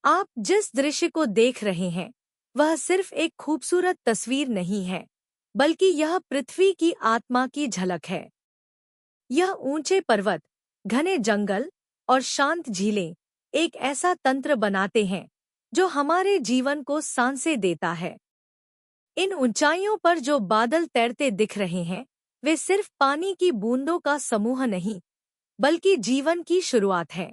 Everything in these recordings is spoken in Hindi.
आप जिस दृश्य को देख रहे हैं वह सिर्फ एक खूबसूरत तस्वीर नहीं है, बल्कि यह पृथ्वी की आत्मा की झलक है। यह ऊंचे पर्वत, घने जंगल और शांत झीलें एक ऐसा तंत्र बनाते हैं जो हमारे जीवन को सांसें देता है। इन ऊंचाइयों पर जो बादल तैरते दिख रहे हैं वे सिर्फ पानी की बूंदों का समूह नहीं, बल्कि जीवन की शुरुआत है।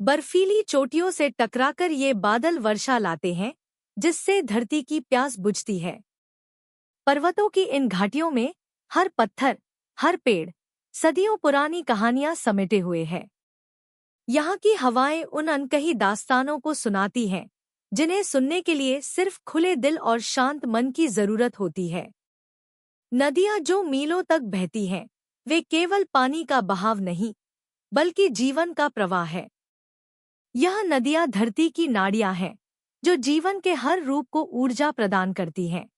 बर्फीली चोटियों से टकराकर ये बादल वर्षा लाते हैं, जिससे धरती की प्यास बुझती है। पर्वतों की इन घाटियों में हर पत्थर, हर पेड़ सदियों पुरानी कहानियां समेटे हुए है। यहाँ की हवाएं उन अनकही दास्तानों को सुनाती हैं, जिन्हें सुनने के लिए सिर्फ खुले दिल और शांत मन की जरूरत होती है। नदियां जो मीलों तक बहती हैं, वे केवल पानी का बहाव नहीं, बल्कि जीवन का प्रवाह है। यह नदियां धरती की नाड़ियां हैं, जो जीवन के हर रूप को ऊर्जा प्रदान करती हैं।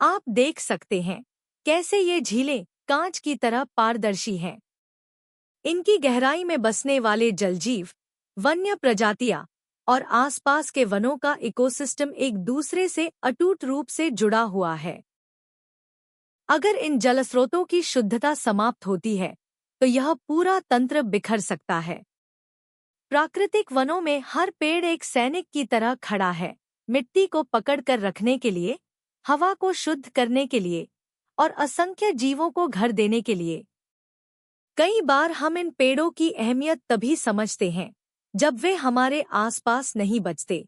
आप देख सकते हैं कैसे ये झीलें कांच की तरह पारदर्शी हैं। इनकी गहराई में बसने वाले जलजीव, वन्य प्रजातियां और आसपास के वनों का इकोसिस्टम एक दूसरे से अटूट रूप से जुड़ा हुआ है। अगर इन जलस्रोतों की शुद्धता समाप्त होती है तो यह पूरा तंत्र बिखर सकता है। प्राकृतिक वनों में हर पेड़ एक सैनिक की तरह खड़ा है, मिट्टी को पकड़कर रखने के लिए, हवा को शुद्ध करने के लिए और असंख्य जीवों को घर देने के लिए। कई बार हम इन पेड़ों की अहमियत तभी समझते हैं जब वे हमारे आसपास नहीं बचते।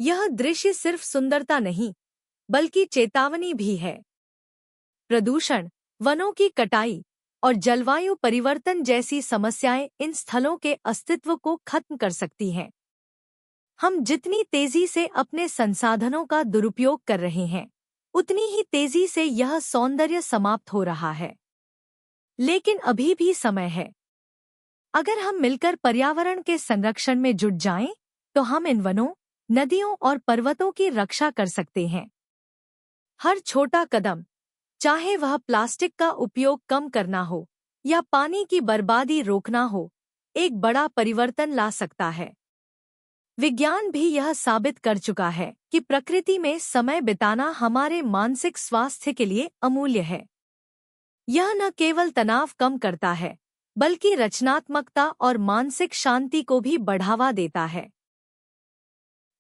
यह दृश्य सिर्फ सुंदरता नहीं, बल्कि चेतावनी भी है। प्रदूषण, वनों की कटाई और जलवायु परिवर्तन जैसी समस्याएं इन स्थलों के अस्तित्व को खत्म कर सकती हैं। हम जितनी तेजी से अपने संसाधनों का दुरुपयोग कर रहे हैं, उतनी ही तेजी से यह सौंदर्य समाप्त हो रहा है। लेकिन अभी भी समय है। अगर हम मिलकर पर्यावरण के संरक्षण में जुट जाएं, तो हम इन वनों, नदियों और पर्वतों की रक्षा कर सकते हैं। हर छोटा कदम, चाहे वह प्लास्टिक का उपयोग कम करना हो या पानी की बर्बादी रोकना हो, एक बड़ा परिवर्तन ला सकता है। विज्ञान भी यह साबित कर चुका है कि प्रकृति में समय बिताना हमारे मानसिक स्वास्थ्य के लिए अमूल्य है। यह न केवल तनाव कम करता है, बल्कि रचनात्मकता और मानसिक शांति को भी बढ़ावा देता है।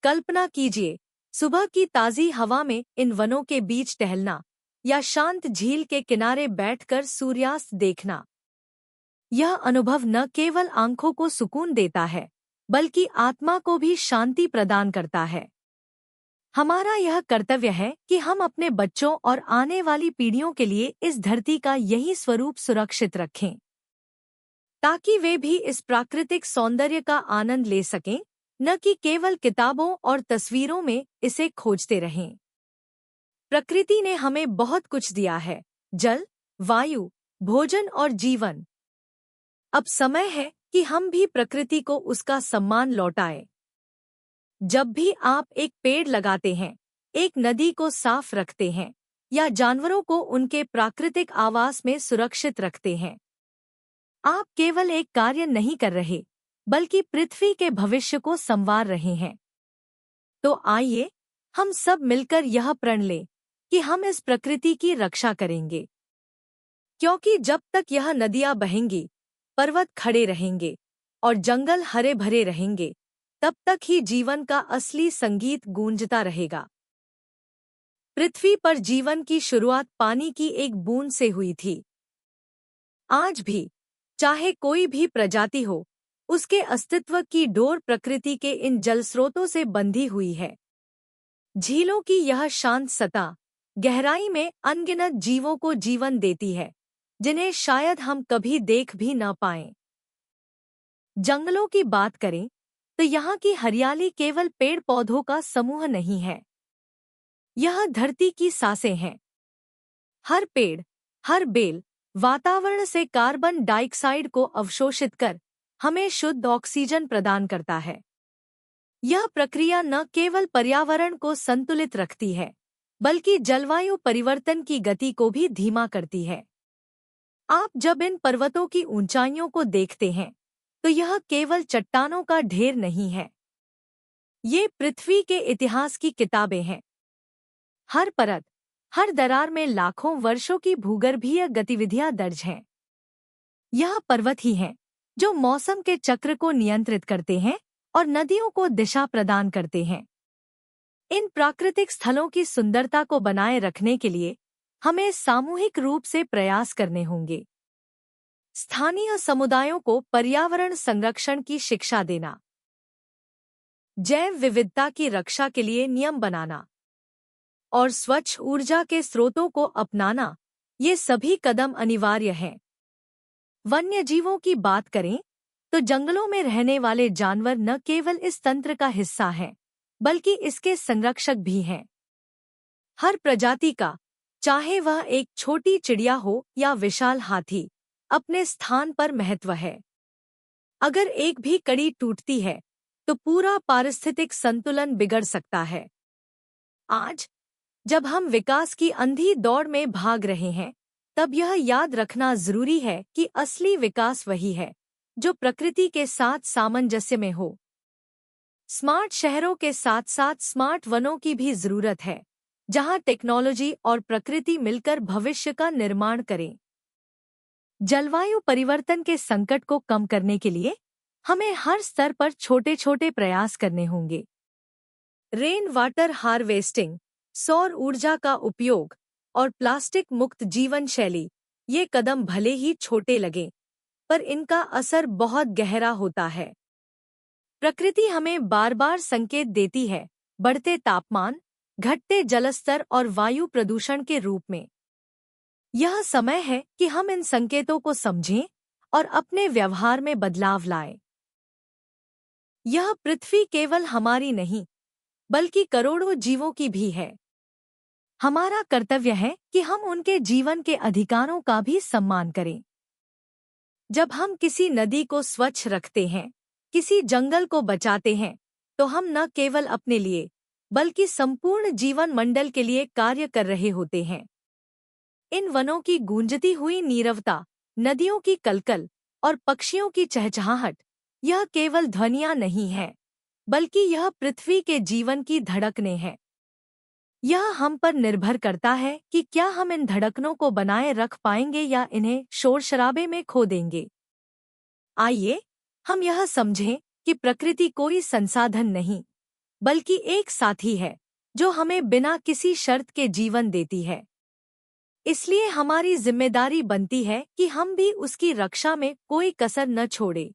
कल्पना कीजिए, सुबह की ताज़ी हवा में इन वनों के बीच टहलना या शांत झील के किनारे बैठकर सूर्यास्त देखना। यह अनुभव न केवल आंखों को सुकून देता है, बल्कि आत्मा को भी शांति प्रदान करता है। हमारा यह कर्तव्य है कि हम अपने बच्चों और आने वाली पीढ़ियों के लिए इस धरती का यही स्वरूप सुरक्षित रखें, ताकि वे भी इस प्राकृतिक सौंदर्य का आनंद ले सकें, न कि केवल किताबों और तस्वीरों में इसे खोजते रहें। प्रकृति ने हमें बहुत कुछ दिया है, जल, वायु, भोजन और जीवन। अब समय है कि हम भी प्रकृति को उसका सम्मान लौटाएं। जब भी आप एक पेड़ लगाते हैं, एक नदी को साफ रखते हैं या जानवरों को उनके प्राकृतिक आवास में सुरक्षित रखते हैं, आप केवल एक कार्य नहीं कर रहे, बल्कि पृथ्वी के भविष्य को संवार रहे हैं। तो आइए हम सब मिलकर यह प्रण लें कि हम इस प्रकृति की रक्षा करेंगे, क्योंकि जब तक यह नदियां बहेंगी, पर्वत खड़े रहेंगे और जंगल हरे भरे रहेंगे, तब तक ही जीवन का असली संगीत गूंजता रहेगा। पृथ्वी पर जीवन की शुरुआत पानी की एक बूंद से हुई थी। आज भी, चाहे कोई भी प्रजाति हो, उसके अस्तित्व की डोर प्रकृति के इन जलस्रोतों से बंधी हुई है। झीलों की यह शांत सतह गहराई में अनगिनत जीवों को जीवन देती है, जिन्हें शायद हम कभी देख भी न पाएं। जंगलों की बात करें तो यहाँ की हरियाली केवल पेड़ पौधों का समूह नहीं है, यह धरती की सांसें हैं। हर पेड़, हर बेल वातावरण से कार्बन डाइऑक्साइड को अवशोषित कर हमें शुद्ध ऑक्सीजन प्रदान करता है। यह प्रक्रिया न केवल पर्यावरण को संतुलित रखती है, बल्कि जलवायु परिवर्तन की गति को भी धीमा करती है। आप जब इन पर्वतों की ऊंचाइयों को देखते हैं, तो यह केवल चट्टानों का ढेर नहीं है, ये पृथ्वी के इतिहास की किताबें हैं। हर परत, हर दरार में लाखों वर्षों की भूगर्भीय गतिविधियां दर्ज हैं। यह पर्वत ही हैं जो मौसम के चक्र को नियंत्रित करते हैं और नदियों को दिशा प्रदान करते हैं। इन प्राकृतिक स्थलों की सुंदरता को बनाए रखने के लिए हमें सामूहिक रूप से प्रयास करने होंगे। स्थानीय समुदायों को पर्यावरण संरक्षण की शिक्षा देना, जैव विविधता की रक्षा के लिए नियम बनाना और स्वच्छ ऊर्जा के स्रोतों को अपनाना, ये सभी कदम अनिवार्य हैं। वन्यजीवों की बात करें तो जंगलों में रहने वाले जानवर न केवल इस तंत्र का हिस्सा हैं, बल्कि इसके संरक्षक भी हैं। हर प्रजाति का, चाहे वह एक छोटी चिड़िया हो या विशाल हाथी, अपने स्थान पर महत्व है। अगर एक भी कड़ी टूटती है तो पूरा पारिस्थितिक संतुलन बिगड़ सकता है। आज जब हम विकास की अंधी दौड़ में भाग रहे हैं, तब यह याद रखना जरूरी है कि असली विकास वही है जो प्रकृति के साथ सामंजस्य में हो। स्मार्ट शहरों के साथ साथ स्मार्ट वनों की भी जरूरत है, जहां टेक्नोलॉजी और प्रकृति मिलकर भविष्य का निर्माण करें। जलवायु परिवर्तन के संकट को कम करने के लिए हमें हर स्तर पर छोटे छोटे प्रयास करने होंगे। रेन वाटर हार्वेस्टिंग, सौर ऊर्जा का उपयोग और प्लास्टिक मुक्त जीवन शैली, ये कदम भले ही छोटे लगें, पर इनका असर बहुत गहरा होता है। प्रकृति हमें बार बार संकेत देती है, बढ़ते तापमान, घटते जलस्तर और वायु प्रदूषण के रूप में। यह समय है कि हम इन संकेतों को समझें और अपने व्यवहार में बदलाव लाएं। यह पृथ्वी केवल हमारी नहीं, बल्कि करोड़ों जीवों की भी है। हमारा कर्तव्य है कि हम उनके जीवन के अधिकारों का भी सम्मान करें। जब हम किसी नदी को स्वच्छ रखते हैं, किसी जंगल को बचाते हैं, तो हम न केवल अपने लिए, बल्कि संपूर्ण जीवन मंडल के लिए कार्य कर रहे होते हैं। इन वनों की गूंजती हुई नीरवता, नदियों की कलकल और पक्षियों की चहचहाहट, यह केवल ध्वनियां नहीं है, बल्कि यह पृथ्वी के जीवन की धड़कनें हैं। यह हम पर निर्भर करता है कि क्या हम इन धड़कनों को बनाए रख पाएंगे या इन्हें शोर शराबे में खो देंगे। आइए हम यह समझें कि प्रकृति कोई संसाधन नहीं, बल्कि एक साथी है जो हमें बिना किसी शर्त के जीवन देती है। इसलिए हमारी जिम्मेदारी बनती है कि हम भी उसकी रक्षा में कोई कसर न छोड़ें।